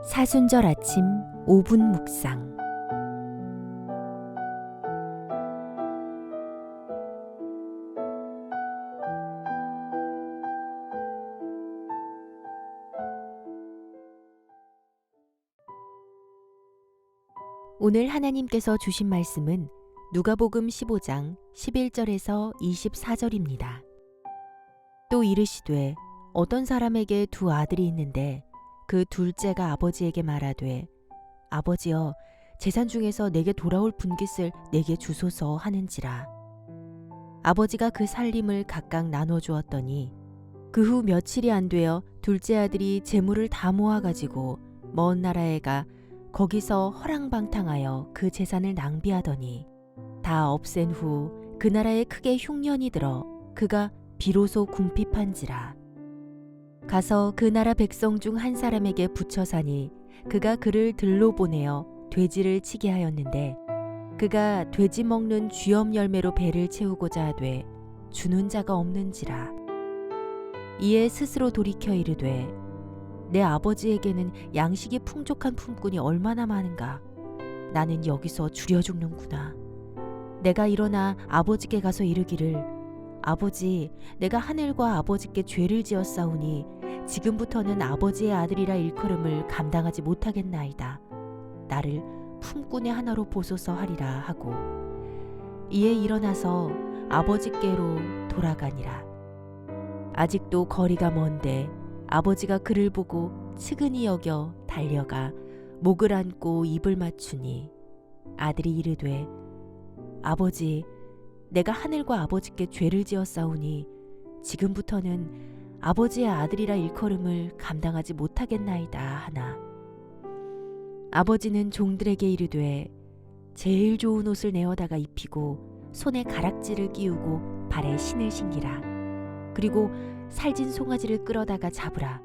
사순절 아침 5분 묵상. 오늘 하나님께서 주신 말씀은 누가복음 15장 11절에서 24절입니다. 또 이르시되 어떤 사람에게 두 아들이 있는데 그 둘째가 아버지에게 말하되 아버지여 재산 중에서 내게 돌아올 분깃을 내게 주소서 하는지라. 아버지가 그 살림을 각각 나눠 주었더니 그 후 며칠이 안 되어 둘째 아들이 재물을 다 모아가지고 먼 나라에 가 거기서 허랑방탕하여 그 재산을 낭비하더니 다 없앤 후 그 나라에 크게 흉년이 들어 그가 비로소 궁핍한지라. 가서 그 나라 백성 중 한 사람에게 붙여 사니 그가 그를 들로 보내어 돼지를 치게 하였는데 그가 돼지 먹는 쥐엄 열매로 배를 채우고자 하되 주는 자가 없는지라. 이에 스스로 돌이켜 이르되 내 아버지에게는 양식이 풍족한 품꾼이 얼마나 많은가. 나는 여기서 주려 죽는구나. 내가 일어나 아버지께 가서 이르기를 아버지, 내가 하늘과 아버지께 죄를 지었사오니 지금부터는 아버지의 아들이라 일컬음을 감당하지 못하겠나이다. 나를 품꾼의 하나로 보소서 하리라 하고 이에 일어나서 아버지께로 돌아가니라. 아직도 거리가 먼데 아버지가 그를 보고 측은히 여겨 달려가 목을 안고 입을 맞추니 아들이 이르되 아버지, 내가 하늘과 아버지께 죄를 지었사오니 지금부터는 아버지의 아들이라 일컬음을 감당하지 못하겠나이다 하나. 아버지는 종들에게 이르되 제일 좋은 옷을 내어다가 입히고 손에 가락지를 끼우고 발에 신을 신기라. 그리고 살진 송아지를 끌어다가 잡으라.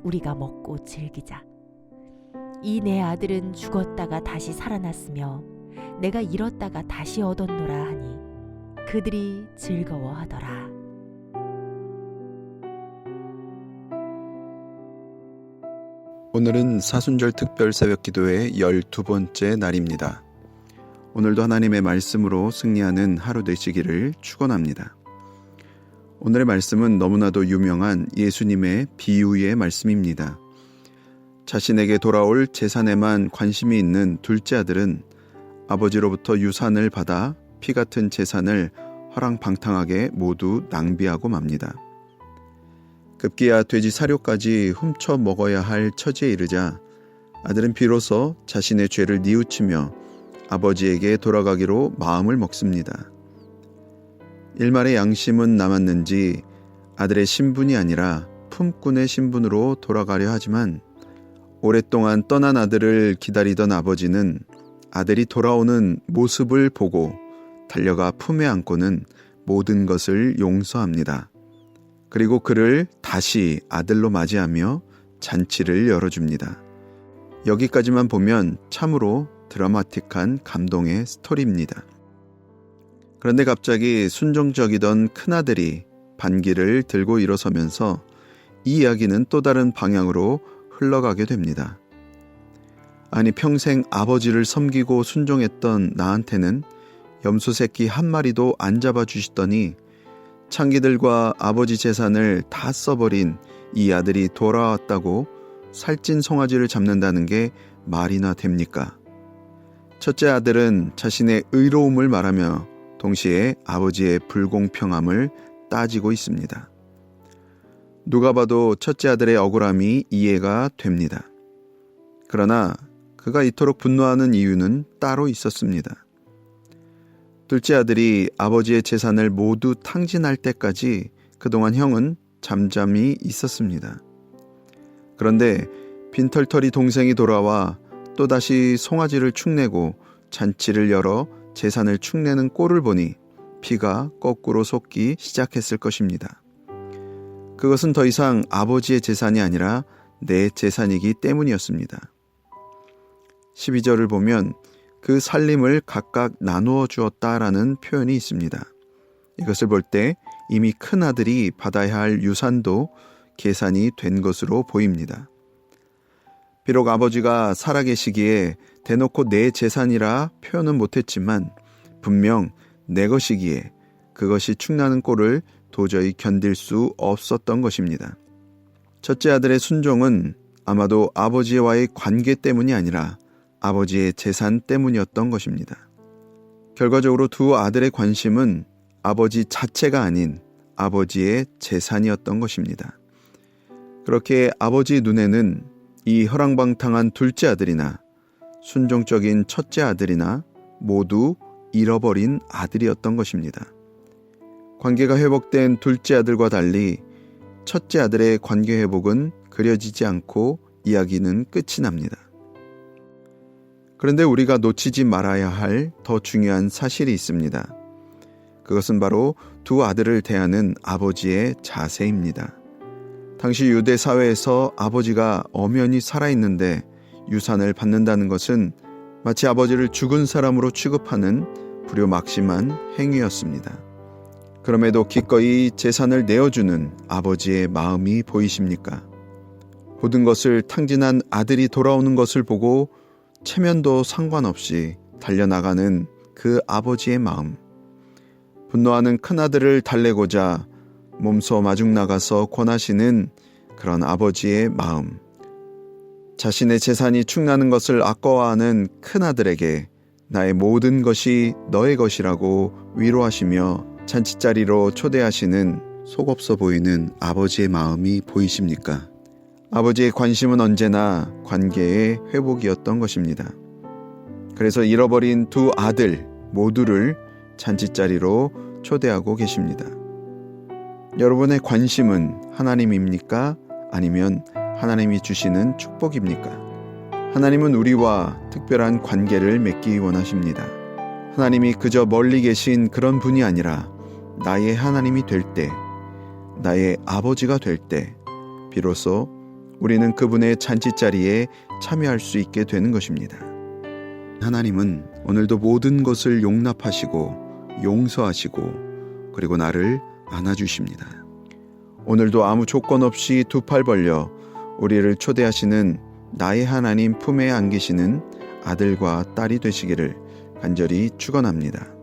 우리가 먹고 즐기자. 이 내 아들은 죽었다가 다시 살아났으며 내가 잃었다가 다시 얻었노라 하니 그들이 즐거워하더라. 오늘은 사순절 특별 새벽 기도의 12번째 날입니다. 오늘도 하나님의 말씀으로 승리하는 하루 되시기를 축원합니다. 오늘의 말씀은 너무나도 유명한 예수님의 비유의 말씀입니다. 자신에게 돌아올 재산에만 관심이 있는 둘째 아들은 아버지로부터 유산을 받아 피 같은 재산을 허랑방탕하게 모두 낭비하고 맙니다. 급기야 돼지 사료까지 훔쳐 먹어야 할 처지에 이르자 아들은 비로소 자신의 죄를 뉘우치며 아버지에게 돌아가기로 마음을 먹습니다. 일말의 양심은 남았는지 아들의 신분이 아니라 품꾼의 신분으로 돌아가려 하지만 오랫동안 떠난 아들을 기다리던 아버지는 아들이 돌아오는 모습을 보고 달려가 품에 안고는 모든 것을 용서합니다. 그리고 그를 다시 아들로 맞이하며 잔치를 열어줍니다. 여기까지만 보면 참으로 드라마틱한 감동의 스토리입니다. 그런데 갑자기 순종적이던 큰아들이 반기를 들고 일어서면서 이 이야기는 또 다른 방향으로 흘러가게 됩니다. 아니 평생 아버지를 섬기고 순종했던 나한테는 염소 새끼 한 마리도 안 잡아주시더니 창기들과 아버지 재산을 다 써버린 이 아들이 돌아왔다고 살찐 송아지를 잡는다는 게 말이나 됩니까? 첫째 아들은 자신의 의로움을 말하며 동시에 아버지의 불공평함을 따지고 있습니다. 누가 봐도 첫째 아들의 억울함이 이해가 됩니다. 그러나 그가 이토록 분노하는 이유는 따로 있었습니다. 둘째 아들이 아버지의 재산을 모두 탕진할 때까지 그동안 형은 잠잠히 있었습니다. 그런데 빈털터리 동생이 돌아와 또다시 송아지를 축내고 잔치를 열어 재산을 축내는 꼴을 보니 피가 거꾸로 솟기 시작했을 것입니다. 그것은 더 이상 아버지의 재산이 아니라 내 재산이기 때문이었습니다. 12절을 보면 그 살림을 각각 나누어 주었다라는 표현이 있습니다. 이것을 볼 때 이미 큰아들이 받아야 할 유산도 계산이 된 것으로 보입니다. 비록 아버지가 살아계시기에 대놓고 내 재산이라 표현은 못했지만 분명 내 것이기에 그것이 축나는 꼴을 도저히 견딜 수 없었던 것입니다. 첫째 아들의 순종은 아마도 아버지와의 관계 때문이 아니라 아버지의 재산 때문이었던 것입니다. 결과적으로 두 아들의 관심은 아버지 자체가 아닌 아버지의 재산이었던 것입니다. 그렇게 아버지 눈에는 이 허랑방탕한 둘째 아들이나 순종적인 첫째 아들이나 모두 잃어버린 아들이었던 것입니다. 관계가 회복된 둘째 아들과 달리 첫째 아들의 관계 회복은 그려지지 않고 이야기는 끝이 납니다. 그런데 우리가 놓치지 말아야 할 더 중요한 사실이 있습니다. 그것은 바로 두 아들을 대하는 아버지의 자세입니다. 당시 유대 사회에서 아버지가 엄연히 살아있는데 유산을 받는다는 것은 마치 아버지를 죽은 사람으로 취급하는 불효막심한 행위였습니다. 그럼에도 기꺼이 재산을 내어주는 아버지의 마음이 보이십니까? 모든 것을 탕진한 아들이 돌아오는 것을 보고 체면도 상관없이 달려나가는 그 아버지의 마음. 분노하는 큰아들을 달래고자 몸소 마중 나가서 권하시는 그런 아버지의 마음. 자신의 재산이 축나는 것을 아까워하는 큰아들에게 나의 모든 것이 너의 것이라고 위로하시며 잔치자리로 초대하시는 속없어 보이는 아버지의 마음이 보이십니까? 아버지의 관심은 언제나 관계의 회복이었던 것입니다. 그래서 잃어버린 두 아들 모두를 잔치자리로 초대하고 계십니다. 여러분의 관심은 하나님입니까? 아니면 하나님이 주시는 축복입니까? 하나님은 우리와 특별한 관계를 맺기 원하십니다. 하나님이 그저 멀리 계신 그런 분이 아니라 나의 하나님이 될 때, 나의 아버지가 될 때 비로소 우리는 그분의 잔치자리에 참여할 수 있게 되는 것입니다. 하나님은 오늘도 모든 것을 용납하시고 용서하시고 그리고 나를 안아주십니다. 오늘도 아무 조건 없이 두 팔 벌려 우리를 초대하시는 나의 하나님 품에 안기시는 아들과 딸이 되시기를 간절히 축원합니다.